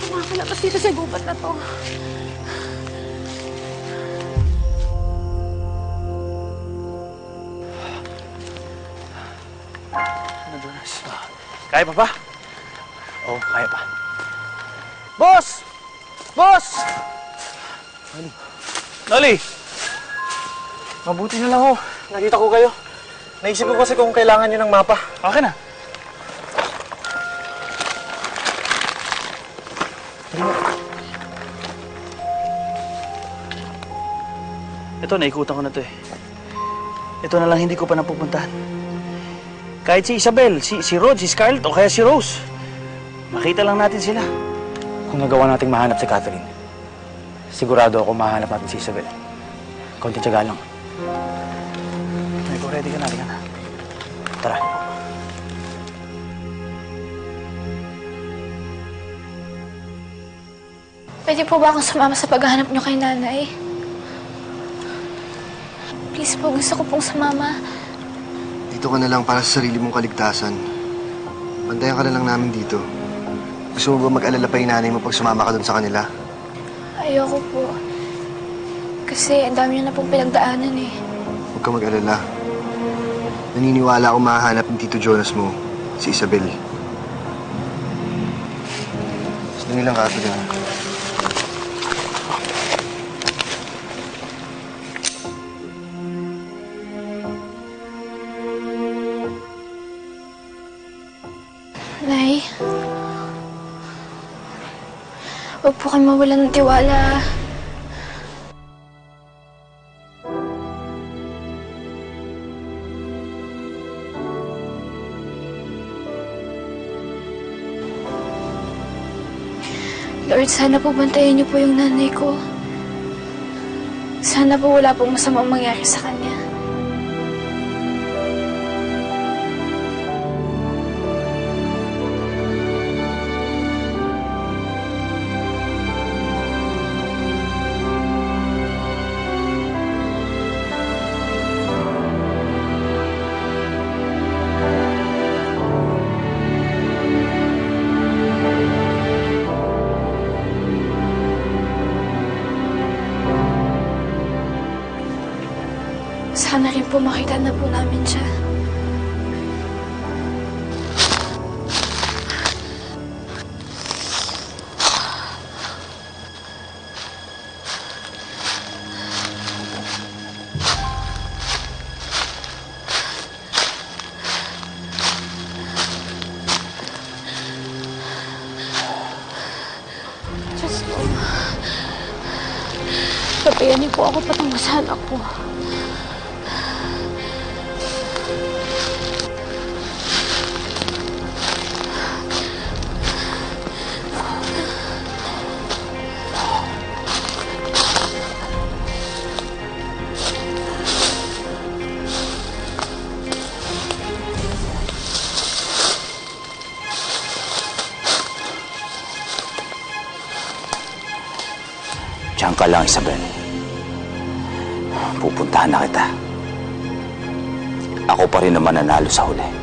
ako makakalabas dito sa gubat na to. Ano, Jonas? Kaya pa ba? Oo, kaya pa. Boss! Boss! Noli. Noli! Mabuti na lang ho. Nakita ko kayo. Naisip ko kasi kung kailangan nyo ng mapa. Okay na. Ito, naikutan ko na to eh. Ito na lang hindi ko pa napupuntahan. Kahit si Isabel, si Rod, si Scarlett, o kaya si Rose. Makita lang natin sila. Kung nagawa nating mahanap si Catherine, sigurado ako mahanap natin si Isabel. Konti tiyaga lang. Ay, kung ready ka na, halika na. Tara. Pwede po ba akong sumama sa paghahanap niyo kay nanay? Please po, gusto ko pong sumama. Dito ka na lang para sa sarili mong kaligtasan. Bantayan ka na lang namin dito. Gusto mo ba mag-alala pa yung nanay mo pag sumama ka dun sa kanila? Ayoko po. Kasi ang dami niyo na pong pinagdaanan eh. Huwag ka mag-alala. Naniniwala akong mahahanap ng Tito Jonas mo, si Isabel. Sandali lang ka ito din. Nay, huwag po kayo mawalan ng tiwala. Lord, sana po bantayan niyo po yung nanay ko. Sana po wala pong masamang mangyari sa kanya. Sana rin po makita na po namin siya. Diyos ko. Sabayan niyo po ako patungo sa anak ko. Diyan ka lang, Isabel. Pupuntahan na kita. Ako pa rin naman nanalo sa huli.